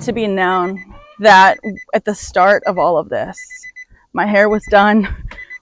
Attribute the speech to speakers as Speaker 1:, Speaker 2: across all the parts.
Speaker 1: to be known that at the start of all of this, my hair was done,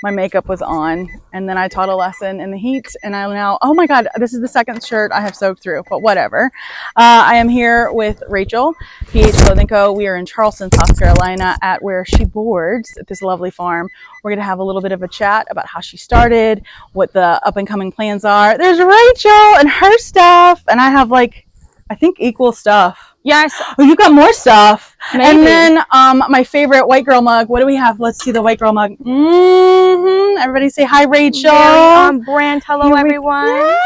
Speaker 1: my makeup was on, and then I taught a lesson in the heat, and I now, oh my God, this is the second shirt I have soaked through, but whatever. I am here with Rachel, PH Clothing Co. We are in Charleston, South Carolina at where she boards at this lovely farm. We're going to have a little bit of a chat about how she started, what the up and coming plans are. There's Rachel and her stuff, and I have like, I think equal stuff.
Speaker 2: Yes.
Speaker 1: Oh, you got more stuff.
Speaker 2: Maybe.
Speaker 1: And then my favorite white girl mug. What do we have? Let's see the white girl mug. Everybody say hi, Rachel.
Speaker 2: Very on brand. Hello, everyone.
Speaker 1: Yeah.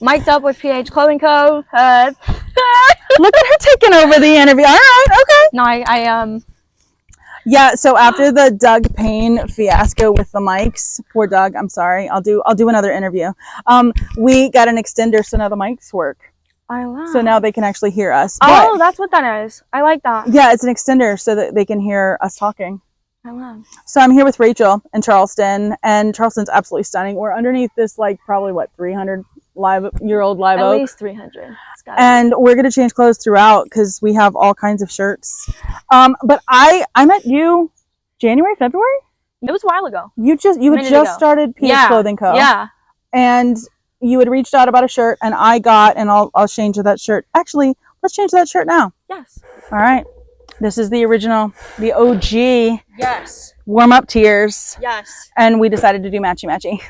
Speaker 2: Mic'd up with PH Clothing Co.
Speaker 1: Look at her taking over the interview. All right, okay.
Speaker 2: No, I
Speaker 1: Yeah, so after the Doug Payne fiasco with the mics, poor Doug, I'm sorry. I'll do another interview. We got an extender so now the mics work.
Speaker 2: I love.
Speaker 1: So now they can actually hear us.
Speaker 2: Oh, that's what that is. I like that.
Speaker 1: Yeah, it's an extender so that they can hear us talking.
Speaker 2: I love.
Speaker 1: So I'm here with Rachel in Charleston, and Charleston's absolutely stunning. We're underneath this, like, probably, what, 300-year-old live oak?
Speaker 2: At least 300.
Speaker 1: And we're going to change clothes throughout because we have all kinds of shirts. But I met you January, February?
Speaker 2: It was a while ago.
Speaker 1: You had just started PH Clothing Co.
Speaker 2: Yeah.
Speaker 1: And you had reached out about a shirt, and I got, and I'll change to that shirt. Actually, let's change to that shirt now.
Speaker 2: Yes.
Speaker 1: All right. This is the original, the OG.
Speaker 2: Yes.
Speaker 1: Warm up tears.
Speaker 2: Yes.
Speaker 1: And we decided to do matchy.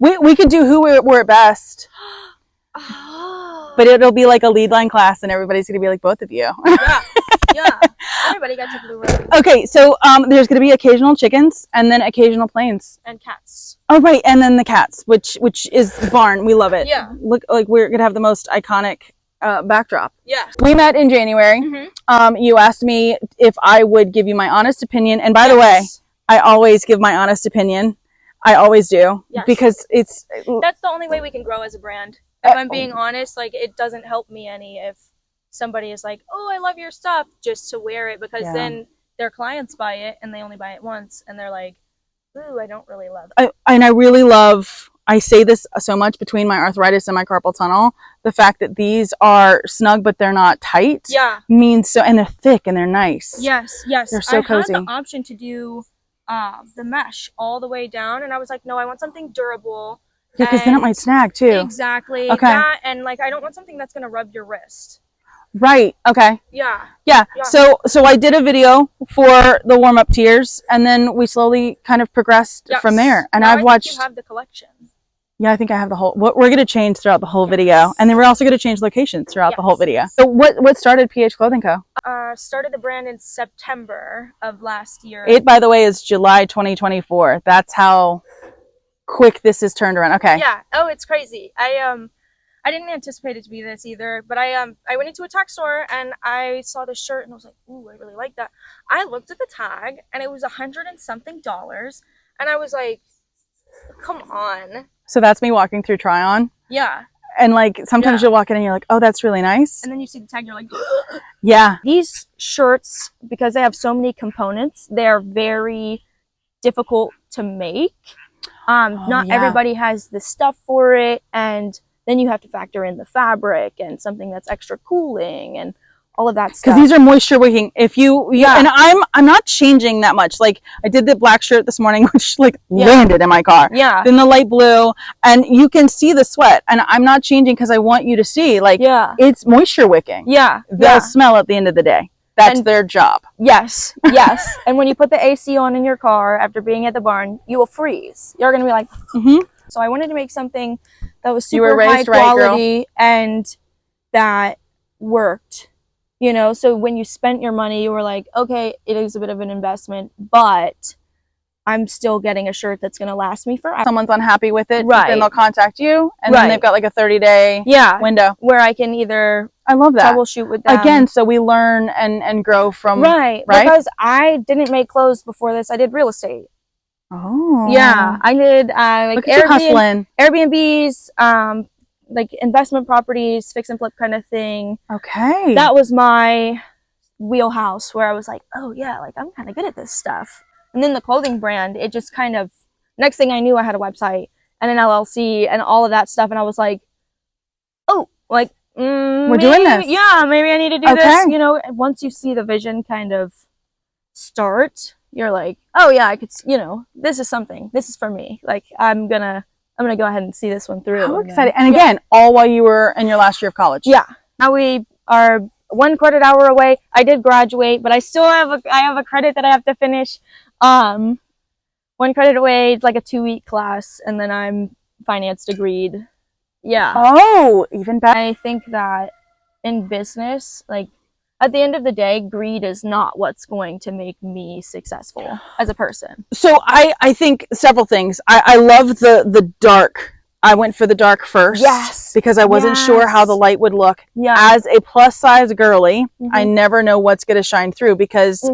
Speaker 1: We could do who we're at best.
Speaker 2: Oh.
Speaker 1: But it'll be like a lead line class, and everybody's going to be like both of you.
Speaker 2: Yeah. Yeah. Everybody gets a blue robe.
Speaker 1: Okay, so there's going to be occasional chickens and then occasional planes.
Speaker 2: And cats.
Speaker 1: Oh, right. And then the cats, which is barn. We love it.
Speaker 2: Yeah.
Speaker 1: Look, like we're going to have the most iconic backdrop.
Speaker 2: Yeah.
Speaker 1: We met in January.
Speaker 2: Mm-hmm.
Speaker 1: You asked me if I would give you my honest opinion. And by the way, I always give my honest opinion. I always do.
Speaker 2: Yes.
Speaker 1: Because it's...
Speaker 2: That's the only way we can grow as a brand. If I'm being honest, like, it doesn't help me any if somebody is like, oh, I love your stuff, just to wear it, because then their clients buy it and they only buy it once and they're like, ooh, I don't really love it.
Speaker 1: And I really love, I say this so much between my arthritis and my carpal tunnel, the fact that these are snug but they're not tight.
Speaker 2: Yeah.
Speaker 1: Means so, and they're thick and they're nice.
Speaker 2: Yes, yes.
Speaker 1: They're so cozy.
Speaker 2: I had the option to do the mesh all the way down, and I was like, no, I want something durable.
Speaker 1: Yeah, because then it might snag too.
Speaker 2: Exactly.
Speaker 1: Okay.
Speaker 2: That, and like, I don't want something that's going to rub your wrist.
Speaker 1: Right. Okay.
Speaker 2: Yeah.
Speaker 1: Yeah. So I did a video for the warm up tears, and then we slowly kind of progressed from there. And
Speaker 2: now
Speaker 1: I've watched.
Speaker 2: You have the collection.
Speaker 1: Yeah, I think I have the whole. We're going to change throughout the whole video, and then we're also going to change locations throughout the whole video. So what started PH Clothing Co?
Speaker 2: Started the brand in September of last year.
Speaker 1: It, by the way, is July 2024. That's how quick this is turned around. Okay.
Speaker 2: Yeah. Oh, it's crazy. I didn't anticipate it to be this either, but I went into a tag store and I saw this shirt and I was like, ooh, I really like that. I looked at the tag and it was $100 and something, and I was like, come on.
Speaker 1: So that's me walking through try on.
Speaker 2: Yeah.
Speaker 1: And like sometimes you'll walk in and you're like, oh, that's really nice.
Speaker 2: And then you see the tag, you're like,
Speaker 1: yeah.
Speaker 2: These shirts, because they have so many components, they're very difficult to make. Not everybody has the stuff for it, and then you have to factor in the fabric and something that's extra cooling and all of that stuff.
Speaker 1: Because these are moisture wicking. If and I'm not changing that much. Like I did the black shirt this morning, which like landed in my car. Yeah. Then the light blue, and you can see the sweat. And I'm not changing because I want you to see, like, it's moisture wicking. Yeah. They'll smell at the end of the day. That's their job.
Speaker 2: Yes, yes. And when you put the AC on in your car after being at the barn, you will freeze. You're going to be like, So I wanted to make something that was super high quality and that worked, you know? So when you spent your money, you were like, okay, it is a bit of an investment, but I'm still getting a shirt that's going to last me forever.
Speaker 1: Someone's unhappy with it, then they'll contact you, and then they've got like a 30-day window.
Speaker 2: Where I can either
Speaker 1: I love that.
Speaker 2: troubleshoot with them.
Speaker 1: Again, so we learn and grow from...
Speaker 2: Right? Because I didn't make clothes before this. I did real estate.
Speaker 1: Oh.
Speaker 2: Yeah, I did like Airbnbs, like investment properties, fix and flip kind of thing.
Speaker 1: Okay.
Speaker 2: That was my wheelhouse where I was like, oh yeah, like I'm kind of good at this stuff. And then the clothing brand, it just kind of, next thing I knew, I had a website and an LLC and all of that stuff. And I was like, oh, like
Speaker 1: we're doing this.
Speaker 2: Yeah, maybe I need to do this. You know, once you see the vision kind of start, you're like, oh yeah, I could, you know, this is something. This is for me. Like, I'm gonna go ahead and see this one through.
Speaker 1: How exciting. And again, all while you were in your last year of college.
Speaker 2: Yeah. Now we are 1 credit hour away. I did graduate, but I still have a credit that I have to finish. 1 credit away. It's like a 2-week class, and then I'm finance degreed. Yeah.
Speaker 1: Oh, even better.
Speaker 2: I think that in business, like, at the end of the day, greed is not what's going to make me successful as a person.
Speaker 1: So I think several things. I love the dark. I went for the dark first.
Speaker 2: Yes.
Speaker 1: Because I wasn't sure how the light would look.
Speaker 2: Yeah.
Speaker 1: As a plus size girly, I never know what's going to shine through because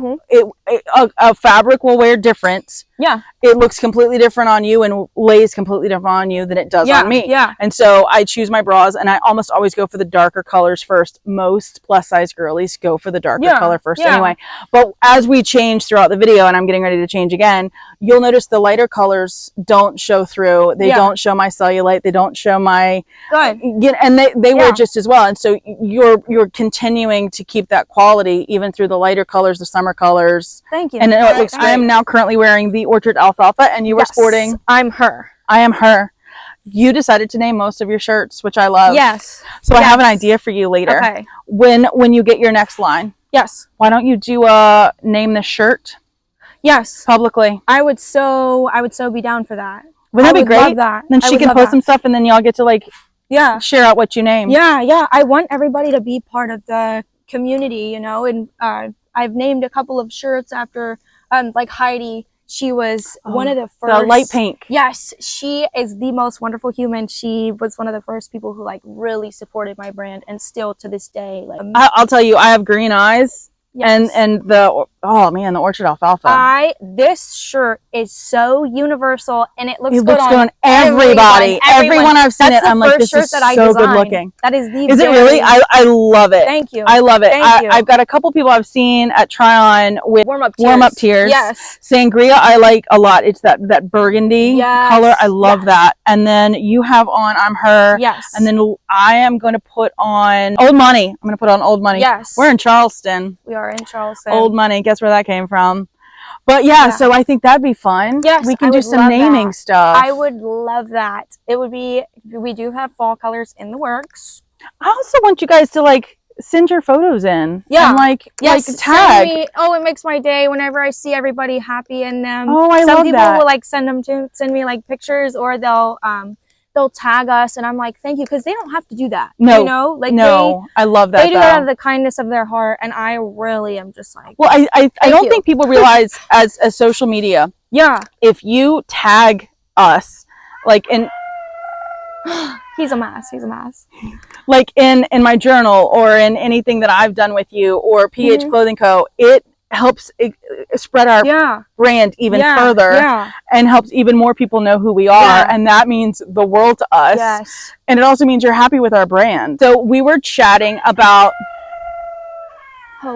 Speaker 1: a fabric will wear different.
Speaker 2: Yeah.
Speaker 1: It looks completely different on you and lays completely different on you than it does on me.
Speaker 2: Yeah.
Speaker 1: And so I choose my bras and I almost always go for the darker colors first. Most plus size girlies go for the darker color first anyway. But as we change throughout the video, and I'm getting ready to change again, you'll notice the lighter colors don't show through. They don't show my cellulite. They don't show my...
Speaker 2: Good.
Speaker 1: And they wear just as well. And so you're continuing to keep that quality even through the lighter colors, the summer colors.
Speaker 2: Thank you.
Speaker 1: And it looks great. I am now currently wearing the Orchard Alfalfa, and you were sporting...
Speaker 2: I'm her.
Speaker 1: I am her. You decided to name most of your shirts, which I love.
Speaker 2: Yes.
Speaker 1: So I have an idea for you later.
Speaker 2: Okay.
Speaker 1: When you get your next line.
Speaker 2: Yes.
Speaker 1: Why don't you do a name the shirt?
Speaker 2: Yes.
Speaker 1: Publicly.
Speaker 2: I would so be down for that.
Speaker 1: Wouldn't that be great?
Speaker 2: Love that.
Speaker 1: Then she can post some stuff, and then y'all get to like share out what you name.
Speaker 2: Yeah. I want everybody to be part of the community, you know, and I've named a couple of shirts after like Heidi. She was one of the first.
Speaker 1: The light pink.
Speaker 2: Yes, she is the most wonderful human. She was one of the first people who like really supported my brand, and still to this day, like
Speaker 1: I'll tell you, I have green eyes. Yes. And the Orchard Alfalfa.
Speaker 2: This shirt is so universal, and it looks good
Speaker 1: on everybody. Everyone I've seen it, I'm like, this is so good looking.
Speaker 2: That is the.
Speaker 1: Is it really? I love it.
Speaker 2: Thank you.
Speaker 1: I love it.
Speaker 2: Thank you.
Speaker 1: I've got a couple people I've seen at try on with warm up tears.
Speaker 2: Yes.
Speaker 1: Sangria I like a lot. It's that burgundy color. I love that. And then you have on I'm her.
Speaker 2: Yes.
Speaker 1: And then I am going to put on Old Money. I'm going to put on Old Money.
Speaker 2: Yes.
Speaker 1: We're in Charleston.
Speaker 2: We are in Charleston.
Speaker 1: Old Money. Guess where that came from? But yeah, so I think that'd be fun.
Speaker 2: Yes,
Speaker 1: we can do some naming stuff.
Speaker 2: I would love that. It would be. We do have fall colors in the works.
Speaker 1: I also want you guys to like send your photos in.
Speaker 2: Yeah.
Speaker 1: And like tag.
Speaker 2: It makes my day whenever I see everybody happy in them.
Speaker 1: Oh, I love that.
Speaker 2: Some people will like send me like pictures, or they'll tag us, and I'm like, thank you, because they don't have to do that.
Speaker 1: No,
Speaker 2: you know, like
Speaker 1: I love that.
Speaker 2: They do that out of the kindness of their heart, and I really am just like.
Speaker 1: Well, I don't think people realize as social media.
Speaker 2: Yeah.
Speaker 1: If you tag us, like in.
Speaker 2: He's a mess. He's a mess.
Speaker 1: Like in my journal or in anything that I've done with you or PH Clothing Co., it helps spread our brand even further and helps even more people know who we are, and that means the world to us.
Speaker 2: Yes.
Speaker 1: And it also means you're happy with our brand. So we were chatting about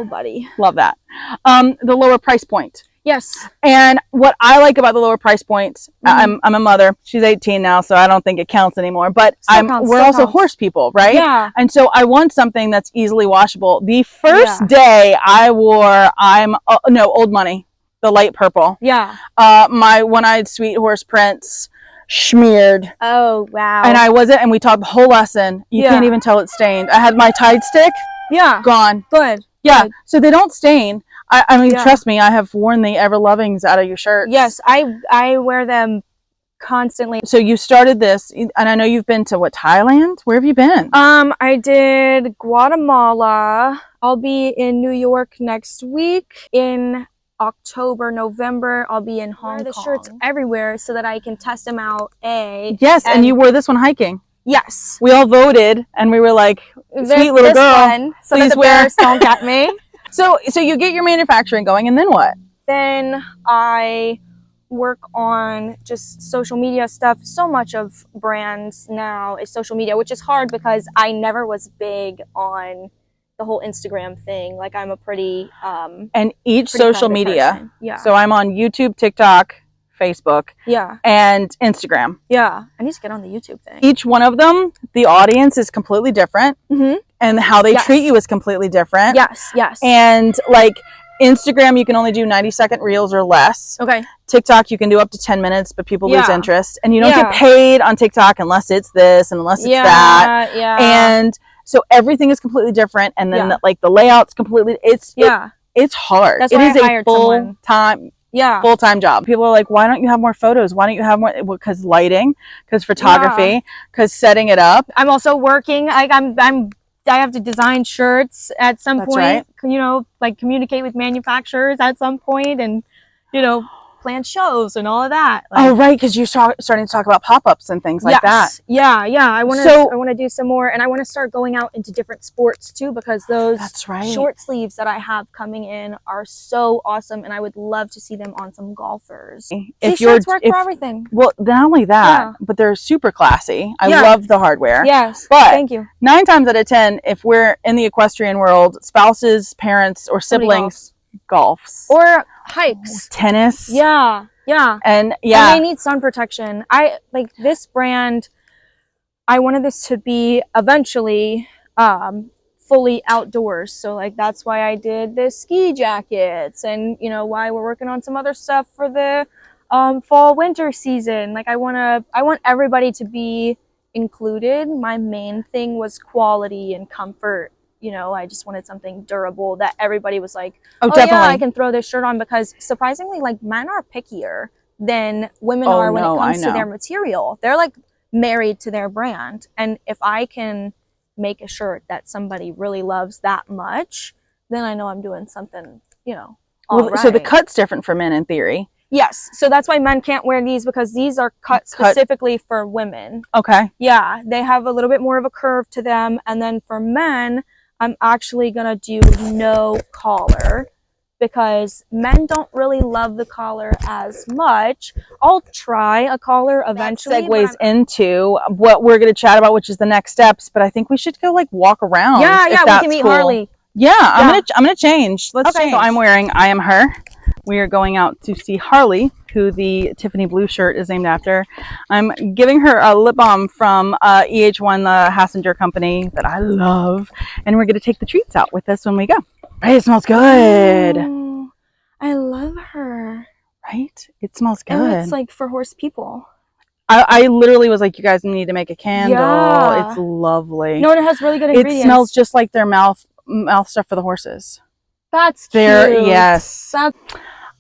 Speaker 2: buddy,
Speaker 1: love that, the lower price point.
Speaker 2: Yes.
Speaker 1: And what I like about the lower price points, I'm a mother. She's 18 now, so I don't think it counts anymore. But we're also horse people, right?
Speaker 2: Yeah.
Speaker 1: And so I want something that's easily washable. The first day I wore, Old Money, the light purple.
Speaker 2: Yeah.
Speaker 1: My one-eyed sweet horse Prince smeared.
Speaker 2: Oh wow.
Speaker 1: And I wasn't. And we taught the whole lesson. You can't even tell it's stained. I had my Tide stick.
Speaker 2: Yeah.
Speaker 1: Gone.
Speaker 2: Good.
Speaker 1: Yeah.
Speaker 2: Good.
Speaker 1: So they don't stain. I mean, trust me, I have worn the Ever Lovings out of your shirts.
Speaker 2: Yes, I wear them constantly.
Speaker 1: So you started this, and I know you've been to Thailand? Where have you been?
Speaker 2: I did Guatemala. I'll be in New York next week. In October, November, I'll be in Hong Kong. The shirts everywhere so that I can test them out.
Speaker 1: Yes, and you wore this one hiking.
Speaker 2: Yes.
Speaker 1: We all voted, and we were like, sweet little girl,
Speaker 2: so please wear. Bears don't get me.
Speaker 1: So you get your manufacturing going, and then what?
Speaker 2: Then I work on just social media stuff. So much of brands now is social media, which is hard because I never was big on the whole Instagram thing. Like I'm a pretty
Speaker 1: and each social media.
Speaker 2: person. Yeah.
Speaker 1: So I'm on YouTube, TikTok, Facebook,
Speaker 2: Yeah.
Speaker 1: and Instagram.
Speaker 2: Yeah. I need to get on the YouTube thing.
Speaker 1: Each one of them, the audience is completely different. And how they treat you is completely different.
Speaker 2: Yes. Yes.
Speaker 1: And like Instagram, you can only do 90-second reels or less.
Speaker 2: Okay.
Speaker 1: TikTok, you can do up to 10 minutes, but people lose interest. And you don't
Speaker 2: Yeah.
Speaker 1: get paid on TikTok unless it's this and unless it's that.
Speaker 2: Yeah.
Speaker 1: And so everything is completely different. And then like the layout's completely, it's hard.
Speaker 2: That's
Speaker 1: it
Speaker 2: why
Speaker 1: is
Speaker 2: I
Speaker 1: a
Speaker 2: hired someone.
Speaker 1: full-time job. People are like, why don't you have more photos? Why don't you have more? Because lighting, because photography, because setting it up.
Speaker 2: I'm also working. Like I have to design shirts at some point.
Speaker 1: Right.
Speaker 2: You know, like communicate with manufacturers at some point, and you know, plan shows and all of that. Like,
Speaker 1: oh, right, because you're starting to talk about pop-ups and things like that.
Speaker 2: Yeah. I want to do some more, and I want to start going out into different sports too, because those short sleeves that I have coming in are so awesome, and I would love to see them on some golfers. T-shirts work for everything.
Speaker 1: Well, not only that, but they're super classy. I love the hardware.
Speaker 2: Yes,
Speaker 1: but
Speaker 2: thank you.
Speaker 1: 9 times out of 10, if we're in the equestrian world, spouses, parents, or siblings golfs
Speaker 2: or hikes,
Speaker 1: tennis,
Speaker 2: and they need sun protection. I like this brand. I wanted this to be eventually fully outdoors, so like that's why I did the ski jackets, and you know why we're working on some other stuff for the fall winter season. Like I want everybody to be included. My main thing was quality and comfort. You know, I just wanted something durable that everybody was like, oh definitely. Yeah, I can throw this shirt on, because surprisingly, like men are pickier than women are when it comes to their material. They're like married to their brand. And if I can make a shirt that somebody really loves that much, then I know I'm doing something, you know,
Speaker 1: So the cut's different for men in theory.
Speaker 2: Yes. So that's why men can't wear these, because these are cut specifically for women.
Speaker 1: Okay.
Speaker 2: Yeah. They have a little bit more of a curve to them. And then for men, I'm actually going to do no collar, because men don't really love the collar as much. I'll try a collar eventually.
Speaker 1: That segues into what we're going to chat about, which is the next steps. But I think we should go like walk around.
Speaker 2: Yeah, we can meet Harley.
Speaker 1: Yeah, I'm gonna change. Let's change. So I am her. We are going out to see Harley, who the Tiffany blue shirt is named after. I'm giving her a lip balm from EH1, the Hassinger company that I love. And we're going to take the treats out with us when we go. Right, it smells good.
Speaker 2: Oh, I love her.
Speaker 1: Right? It smells good.
Speaker 2: And it's like for horse people.
Speaker 1: I literally was like, you guys need to make a candle. Yeah. It's lovely.
Speaker 2: No, and it has really good ingredients.
Speaker 1: It smells just like their mouth stuff for the horses.
Speaker 2: That's cute.
Speaker 1: Yes.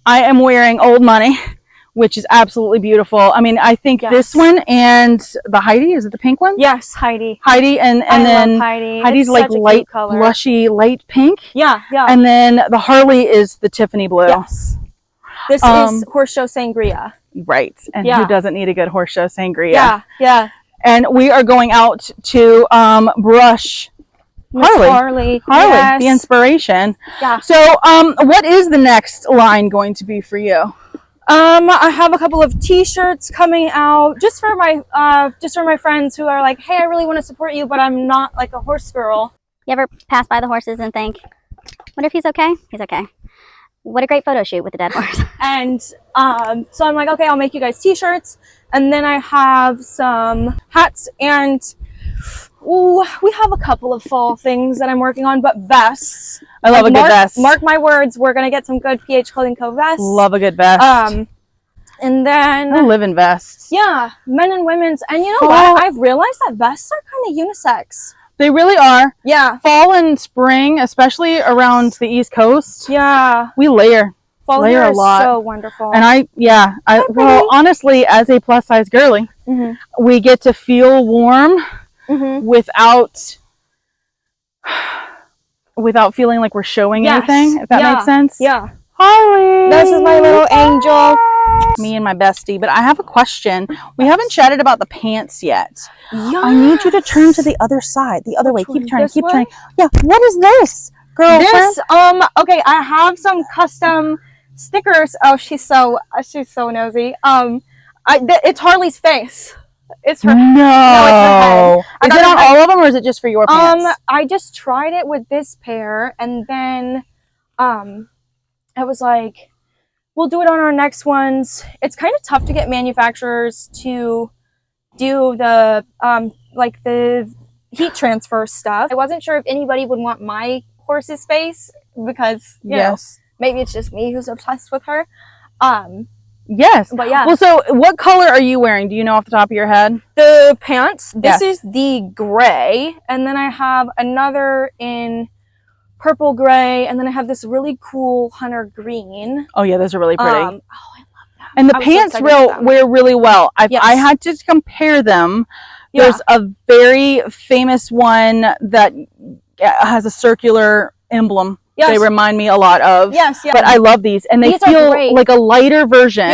Speaker 1: I am wearing Old Money, which is absolutely beautiful. I mean, I think this one and the Heidi, is it the pink one?
Speaker 2: Yes, Heidi.
Speaker 1: Heidi, and then Heidi's
Speaker 2: it's
Speaker 1: like light, blushy, light pink.
Speaker 2: Yeah.
Speaker 1: And then the Harley is the Tiffany blue.
Speaker 2: Yes. This is horse show sangria.
Speaker 1: Right. And who doesn't need a good horse show sangria?
Speaker 2: Yeah.
Speaker 1: And we are going out to brush Harley, yes. The inspiration.
Speaker 2: Yeah.
Speaker 1: So, what is the next line going to be for you?
Speaker 2: I have a couple of T-shirts coming out just for my friends who are like, hey, I really want to support you, but I'm not like a horse girl.
Speaker 3: You ever pass by the horses and think, wonder if he's okay? He's okay. What a great photo shoot with the dead horse.
Speaker 2: And so I'm like, okay, I'll make you guys T-shirts, and then I have some hats and. Ooh, we have a couple of fall things that I'm working on, but vests.
Speaker 1: I love a good vest.
Speaker 2: Mark my words, we're gonna get some good PH Clothing Co. vests.
Speaker 1: Love a good vest.
Speaker 2: And then
Speaker 1: I live in vests.
Speaker 2: Yeah, men and women's. And you know what? I've realized that vests are kind of unisex.
Speaker 1: They really are.
Speaker 2: Yeah.
Speaker 1: Fall and spring, especially around the East Coast.
Speaker 2: Yeah.
Speaker 1: We layer.
Speaker 2: Fall layer a lot. So wonderful.
Speaker 1: And well, honestly, as a plus size girly, we get to feel warm. Without feeling like we're showing anything, if that makes sense.
Speaker 2: Yeah.
Speaker 1: Harley!
Speaker 2: This is my little angel.
Speaker 1: Me and my bestie. But I have a question. We haven't chatted about the pants yet.
Speaker 2: Yes.
Speaker 1: I need you to turn to the other side. The other way. Keep turning. Keep turning. Yeah. What is this, girlfriend?
Speaker 2: This, okay, I have some custom stickers. Oh, she's so nosy. It's Harley's face. It's her.
Speaker 1: No,
Speaker 2: it's her head.
Speaker 1: Is it on all of them, or is it just for your pants?
Speaker 2: I just tried it with this pair, and then I was like, we'll do it on our next ones. It's kind of tough to get manufacturers to do the like the heat transfer stuff. I wasn't sure if anybody would want my horse's face because you know, maybe it's just me who's obsessed with her.
Speaker 1: Yes.
Speaker 2: But yeah.
Speaker 1: Well, so what color are you wearing? Do you know off the top of your head?
Speaker 2: The pants. This is the gray, and then I have another in purple gray, and then I have this really cool hunter green.
Speaker 1: Oh yeah, those are really pretty.
Speaker 2: Oh, I love them.
Speaker 1: And the pants wear really well. If I had to compare them, there's a very famous one that has a circular emblem. They remind me a lot of. But I love these, and they feel like a lighter version.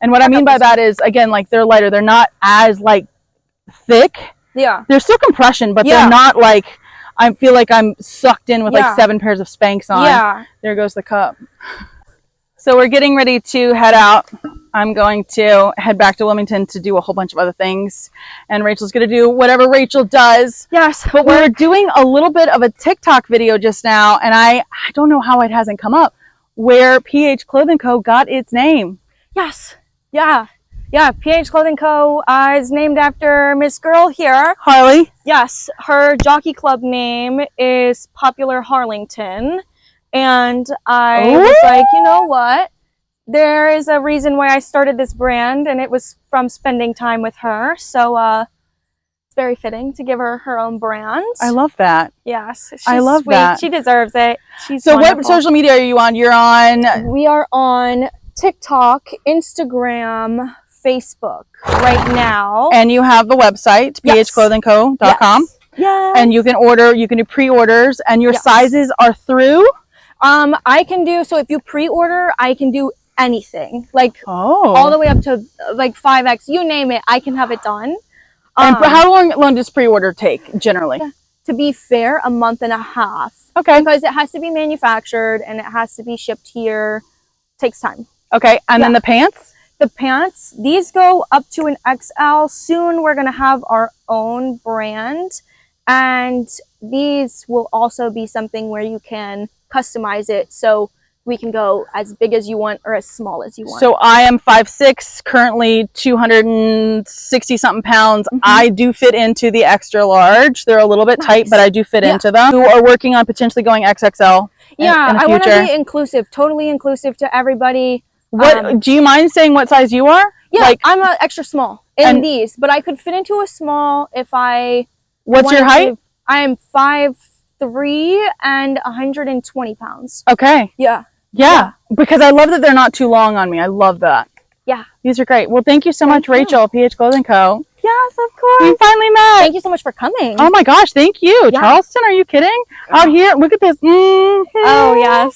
Speaker 1: And what I mean by that is, again, like they're lighter. They're not as like thick. They're still compression, but they're not like, I feel like I'm sucked in with like 7 pairs of Spanx on. There goes the cup. So we're getting ready to head out. I'm going to head back to Wilmington to do a whole bunch of other things. And Rachel's going to do whatever Rachel does. But we're doing a little bit of a TikTok video just now. And I don't know how it hasn't come up, where PH Clothing Co. got its name. PH Clothing Co. Is named after Miss Girl here. Harley. Her jockey club name is Popular Harlington. And I was like, you know what? There is a reason why I started this brand, and it was from spending time with her. So it's very fitting to give her her own brand. I love that. I love that. She deserves it. She's wonderful. What social media are you on? You're on? We are on TikTok, Instagram, Facebook right now. And you have the website, phclothingco.com. And you can order, you can do pre-orders, and your sizes are through? I can do, so if you pre-order, I can do anything, like all the way up to like 5X, you name it, I can have it done. And for how long does pre-order take generally? To be fair, a month and a half. Because it has to be manufactured and it has to be shipped here. Takes time. And then the pants? The pants, these go up to an XL. Soon we're going to have our own brand, and these will also be something where you can customize it, so we can go as big as you want or as small as you want. So I am 5'6", currently 260 something pounds. I do fit into the extra large. They're a little bit tight, but I do fit into them. Who are working on potentially going XXL in the future. I want to be inclusive, totally inclusive to everybody. What do you mind saying what size you are? Like, I'm an extra small in these, but I could fit into a small if I What's your height? I am 5'3" and 120 pounds. Yeah, because I love that they're not too long on me. I love that. These are great. Well, thank you so much, Rachel, PH Clothing Co. Yes, of course. We finally met. Thank you so much for coming. Oh my gosh, thank you. Charleston, are you kidding? Out here, look at this. Oh, yes.